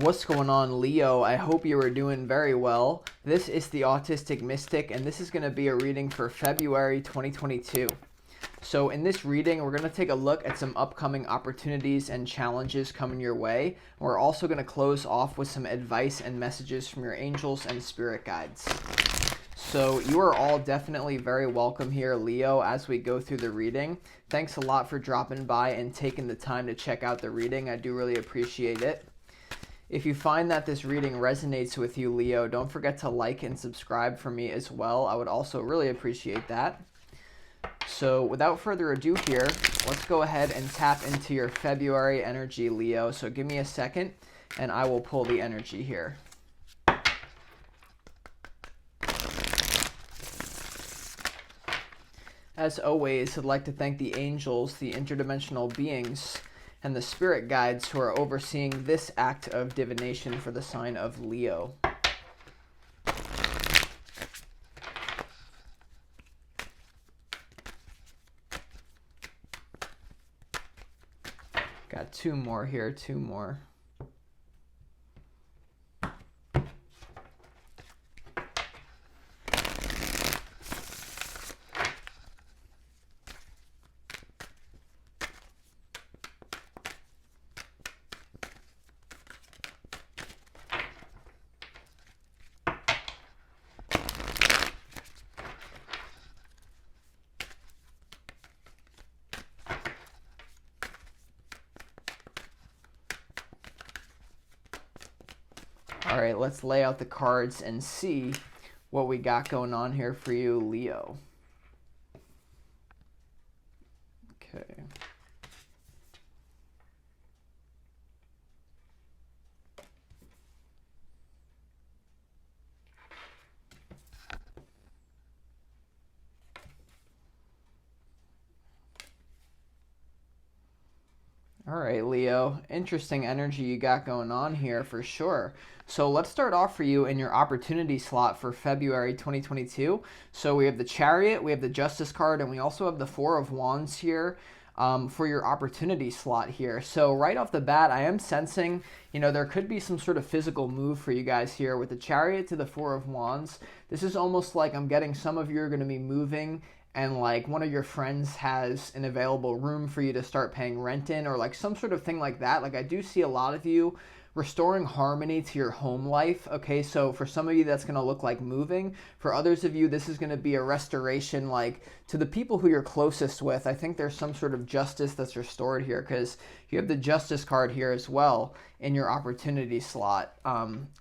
What's going on, Leo? I hope you are doing very well. This is the Autistic Mystic, and this is going to be a reading for February 2022. So in this reading, we're going to take a look at some upcoming opportunities and challenges coming your way. We're also going to close off with some advice and messages from your angels and spirit guides. So you are all definitely very welcome here, Leo, as we go through the reading. Thanks a lot for dropping by and taking the time to check out the reading. I do really appreciate it. If you find that this reading resonates with you, Leo, don't forget to like and subscribe for me as well. I would also really appreciate that. So without further ado here, let's go ahead and tap into your February energy, Leo. So give me a second and I will pull the energy here. As always, I'd like to thank the angels, the interdimensional beings, and the spirit guides who are overseeing this act of divination for the sign of Leo. Got two more here, two more. All right, let's lay out the cards and see what we got going on here for you, Leo. Okay. All right, Leo, interesting energy you got going on here for sure. So let's start off for you in your opportunity slot for February 2022. So we have the Chariot, we have the Justice card, and we also have the Four of Wands here for your opportunity slot here. So right off the bat, I am sensing, there could be some sort of physical move for you guys here with the Chariot to the Four of Wands. This is almost like I'm getting some of you are going to be moving and like one of your friends has an available room for you to start paying rent in, or like some sort of thing like that. Like I do see a lot of you restoring harmony to your home life. Okay, so for some of you that's going to look like moving. For others of you, this is going to be a restoration like to the people who you're closest with. I think there's some sort of justice that's restored here because you have the Justice card here as well in your opportunity slot,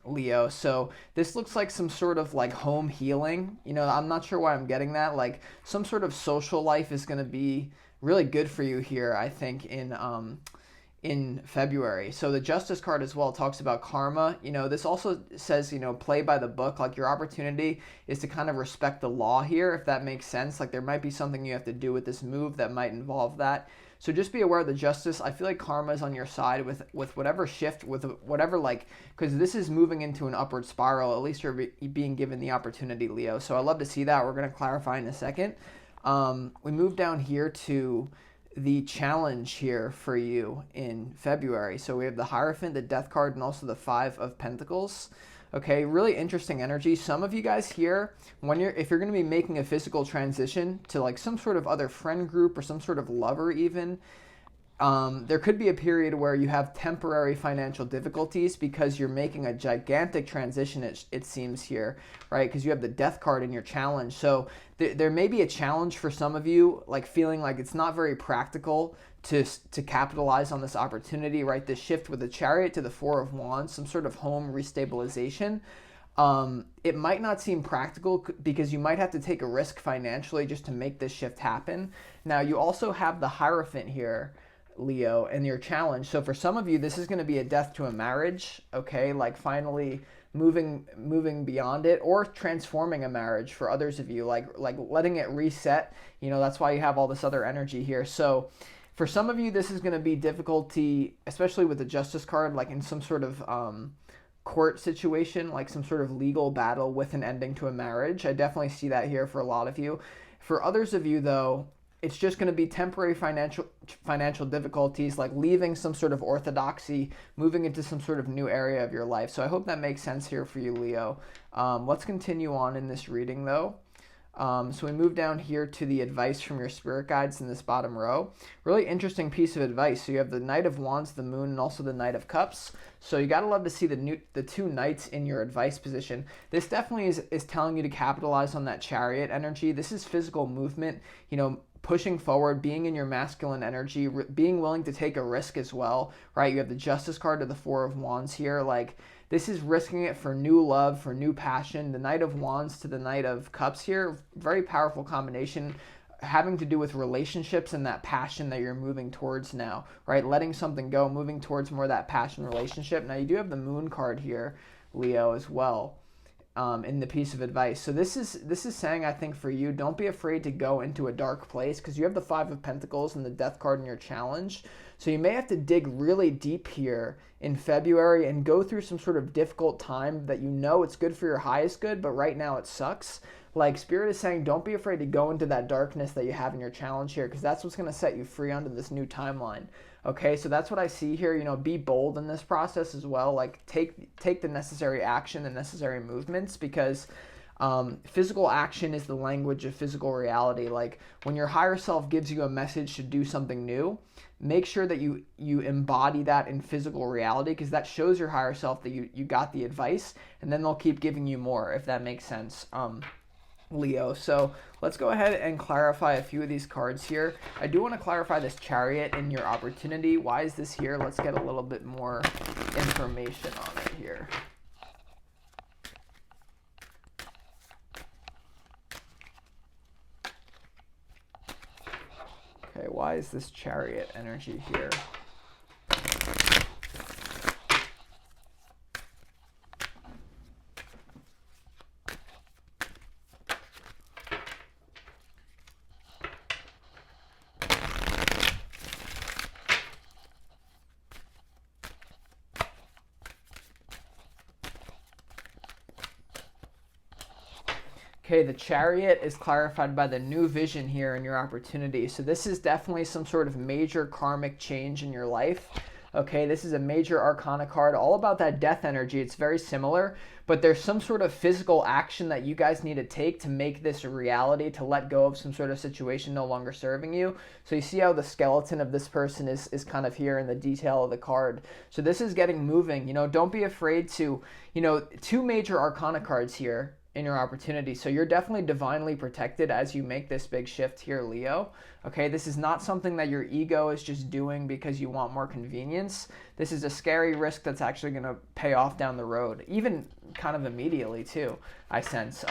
Leo. So this looks like some sort of like home healing. I'm not sure why I'm getting that. Like some sort of social life is going to be really good for you here, I think, in February. So the Justice card as well talks about karma. This also says, play by the book. Like your opportunity is to kind of respect the law here, if that makes sense. Like there might be something you have to do with this move that might involve that. So just be aware of the Justice. I feel like karma is on your side with whatever shift, with whatever, because this is moving into an upward spiral. At least you're being given the opportunity, Leo. So I love to see that. We're going to clarify in a second. We move down here to the challenge here for you in February. So we have the Hierophant, the Death card, and also the Five of Pentacles. Okay, really interesting energy. Some of you guys here, if you're going to be making a physical transition to like some sort of other friend group or some sort of lover even, there could be a period where you have temporary financial difficulties because you're making a gigantic transition, it seems here, right? Because you have the Death card in your challenge. So there may be a challenge for some of you, like feeling like it's not very practical to capitalize on this opportunity, right? This shift with the Chariot to the Four of Wands, some sort of home restabilization. It might not seem practical because you might have to take a risk financially just to make this shift happen. Now, you also have the Hierophant here, Leo, and your challenge. So for some of you, this is going to be a death to a marriage, okay? Like finally moving beyond it, or transforming a marriage for others of you, like letting it reset. That's why you have all this other energy here. So for some of you, this is going to be difficulty, especially with the Justice card, like in some sort of court situation, like some sort of legal battle with an ending to a marriage. I definitely see that here for a lot of you. For others of you, though, it's just going to be temporary financial difficulties, like leaving some sort of orthodoxy, moving into some sort of new area of your life. So I hope that makes sense here for you, Leo. Let's continue on in this reading, though. So we move down here to the advice from your spirit guides in this bottom row. Really interesting piece of advice. So you have the Knight of Wands, the Moon, and also the Knight of Cups. So you got to love to see the two knights in your advice position. This definitely is telling you to capitalize on that Chariot energy. This is physical movement, pushing forward, being in your masculine energy, being willing to take a risk as well, right? You have the Justice card to the Four of Wands here. Like, this is risking it for new love, for new passion. The Knight of Wands to the Knight of Cups here, very powerful combination, having to do with relationships and that passion that you're moving towards now, right? Letting something go, moving towards more of that passion relationship. Now, you do have the Moon card here, Leo, as well. In the piece of advice. So this is saying, I think, for you, don't be afraid to go into a dark place, because you have the Five of Pentacles and the Death card in your challenge. So you may have to dig really deep here in February and go through some sort of difficult time that it's good for your highest good, but right now it sucks. Like, Spirit is saying, don't be afraid to go into that darkness that you have in your challenge here, because that's what's going to set you free onto this new timeline. Okay, so that's what I see here. Be bold in this process as well. Like, take the necessary action, the necessary movements, because physical action is the language of physical reality. Like, when your higher self gives you a message to do something new, make sure that you embody that in physical reality, because that shows your higher self that you got the advice, and then they'll keep giving you more, if that makes sense. Leo. So let's go ahead and clarify a few of these cards here. I do want to clarify this Chariot in your opportunity. Why is this here? Let's get a little bit more information on it here. Okay, why is this Chariot energy here? Okay, the Chariot is clarified by the new vision here in your opportunity. So this is definitely some sort of major karmic change in your life. Okay, this is a major arcana card, all about that death energy. It's very similar, but there's some sort of physical action that you guys need to take to make this a reality, to let go of some sort of situation no longer serving you. So you see how the skeleton of this person is kind of here in the detail of the card. So this is getting moving. Don't be afraid to, two major arcana cards here in your opportunity. So you're definitely divinely protected as you make this big shift here, Leo. Okay, this is not something that your ego is just doing because you want more convenience. This is a scary risk that's actually going to pay off down the road, even kind of immediately too, I sense.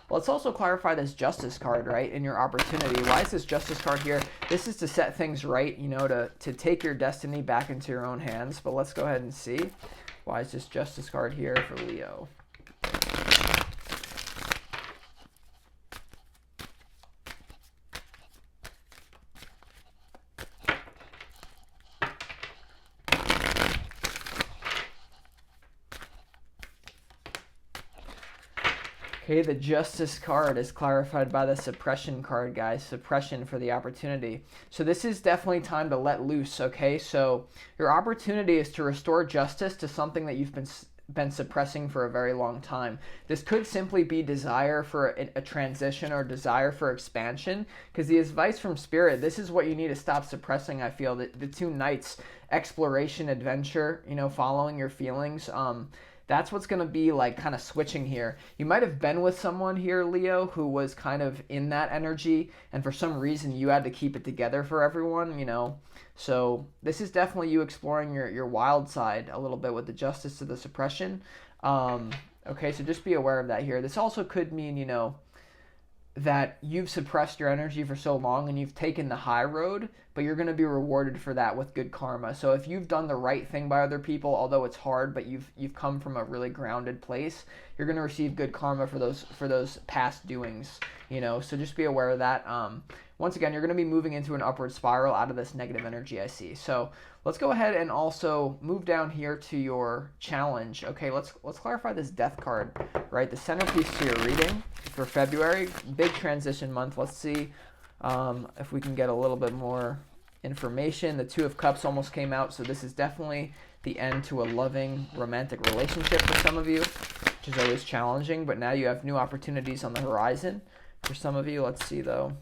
Let's also clarify this Justice card, right, in your opportunity. Why is this Justice card here? This is to set things right, to take your destiny back into your own hands. But let's go ahead and see. Why is this Justice card here for Leo? Okay, the Justice card is clarified by the Suppression card, guys. Suppression for the opportunity. So this is definitely time to let loose, okay? So your opportunity is to restore justice to something that you've been suppressing for a very long time. This could simply be desire for a transition or desire for expansion, because the advice from Spirit, this is what you need to stop suppressing, I feel. The two knights, exploration, adventure, following your feelings. That's what's going to be like kind of switching here. You might have been with someone here, Leo, who was kind of in that energy, and for some reason you had to keep it together for everyone, So this is definitely you exploring your wild side a little bit with the Justice to the Suppression. Okay, so just be aware of that here. This also could mean, that you've suppressed your energy for so long and you've taken the high road, but you're going to be rewarded for that with good karma. So if you've done the right thing by other people, although it's hard, but you've come from a really grounded place, you're going to receive good karma for those past doings, So just be aware of that. Once again, you're going to be moving into an upward spiral out of this negative energy I see. So let's go ahead and also move down here to your challenge. Okay, let's clarify this Death card, right? The centerpiece to your reading for February, big transition month. Let's see If we can get a little bit more information, the Two of Cups almost came out, so this is definitely the end to a loving romantic relationship for some of you, which is always challenging, but now you have new opportunities on the horizon for some of you. Let's see though.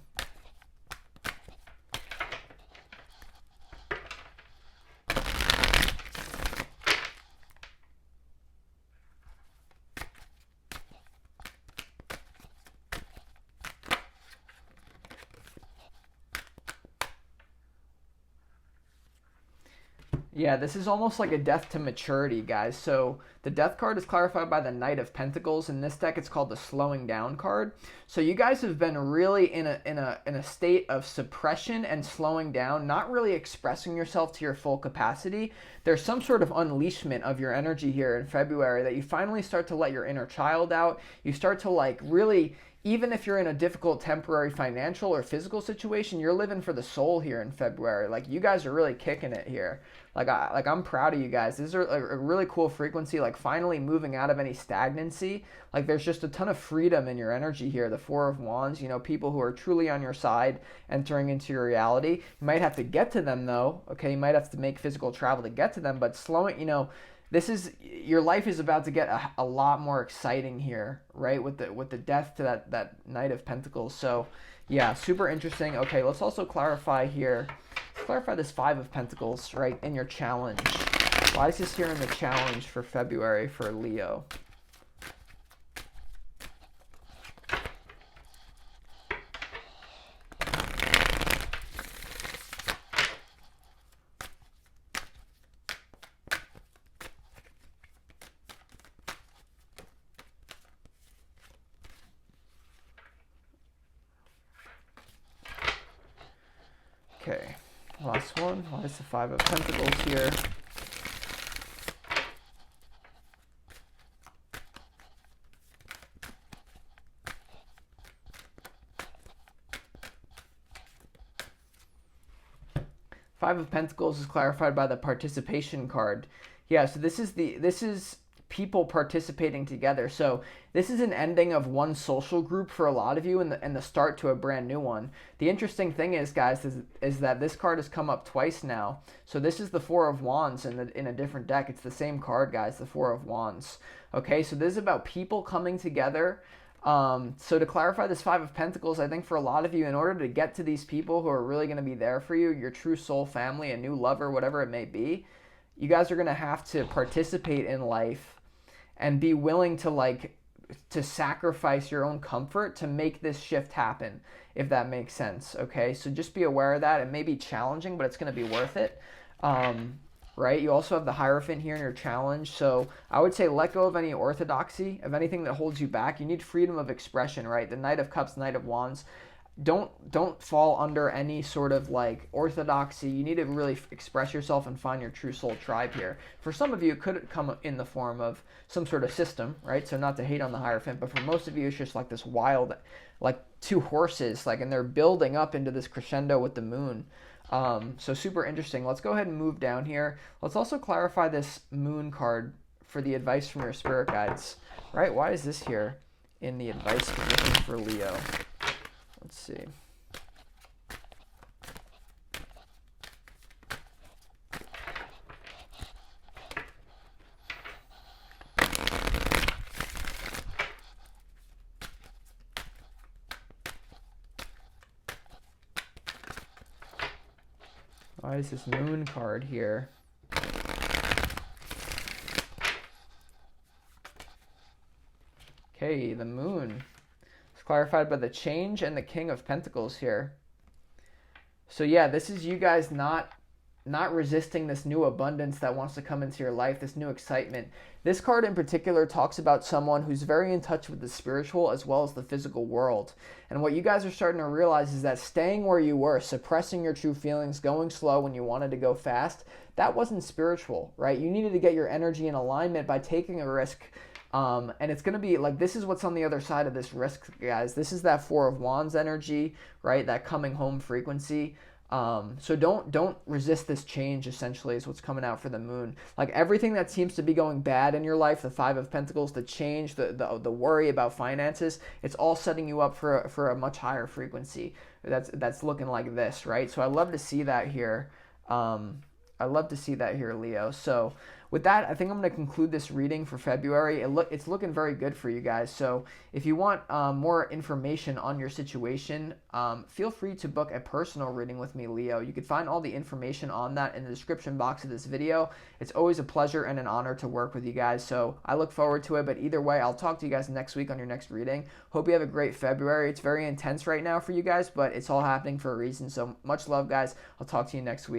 Yeah, this is almost like a death to maturity, guys. So the death card is clarified by the Knight of Pentacles. In this deck, it's called the Slowing Down card. So you guys have been really in a state of suppression and slowing down, not really expressing yourself to your full capacity. There's some sort of unleashment of your energy here in February that you finally start to let your inner child out. You start to like really, even if you're in a difficult temporary financial or physical situation, you're living for the soul here in February. Like you guys are really kicking it here. I'm proud of you guys. This is a really cool frequency, like finally moving out of any stagnancy. Like there's just a ton of freedom in your energy here. The Four of Wands, you know, people who are truly on your side entering into your reality. You might have to get to them though, okay? You might have to make physical travel to get to them, but slowing, you know, this is, your life is about to get a lot more exciting here, right? With the death to that Knight of Pentacles. So yeah, super interesting. Okay, let's also clarify here. Let's clarify this Five of Pentacles, right, in your challenge. Why is this here in the challenge for February for Leo? Okay, last one. Why is the Five of Pentacles here? Five of Pentacles is clarified by the participation card. Yeah, so this is people participating together. So this is an ending of one social group for a lot of you and the start to a brand new one. The interesting thing is, guys, is that this card has come up twice now. So this is the Four of Wands in a different deck. It's the same card, guys, the Four of Wands. Okay, so this is about people coming together. So to clarify this Five of Pentacles, I think for a lot of you, in order to get to these people who are really going to be there for you, your true soul family, a new lover, whatever it may be, you guys are going to have to participate in life and be willing to sacrifice your own comfort to make this shift happen, if that makes sense. Okay, so just be aware of that. It may be challenging, but it's going to be worth it. Right? You also have the Hierophant here in your challenge. So I would say let go of any orthodoxy, of anything that holds you back. You need freedom of expression, right? The Knight of Cups, Knight of Wands. Don't fall under any sort of like orthodoxy. You need to really express yourself and find your true soul tribe here. For some of you, it could come in the form of some sort of system, right? So not to hate on the Hierophant, but for most of you, it's just like this wild, like two horses, like, and they're building up into this crescendo with the moon. So super interesting. Let's go ahead and move down here. Let's also clarify this Moon card for the advice from your spirit guides, right? Why is this here in the advice position for Leo? Let's see. Why is this Moon card here? Okay, the Moon. It's clarified by the Change and the King of Pentacles here. So yeah, this is you guys not resisting this new abundance that wants to come into your life, this new excitement. This card in particular talks about someone who's very in touch with the spiritual as well as the physical world. And what you guys are starting to realize is that staying where you were, suppressing your true feelings, going slow when you wanted to go fast, that wasn't spiritual, right? You needed to get your energy in alignment by taking a risk. And it's going to be like, this is what's on the other side of this risk, guys. This is that Four of Wands energy, right? That coming home frequency. So don't resist this change. Essentially, is what's coming out for the moon. Like everything that seems to be going bad in your life, the Five of Pentacles, the change, the worry about finances, it's all setting you up for a much higher frequency. That's looking like this, right? So I love to see that here. I love to see that here, Leo. So with that, I think I'm going to conclude this reading for February. It's looking very good for you guys. So if you want more information on your situation, feel free to book a personal reading with me, Leo. You can find all the information on that in the description box of this video. It's always a pleasure and an honor to work with you guys. So I look forward to it. But either way, I'll talk to you guys next week on your next reading. Hope you have a great February. It's very intense right now for you guys, but it's all happening for a reason. So much love, guys. I'll talk to you next week.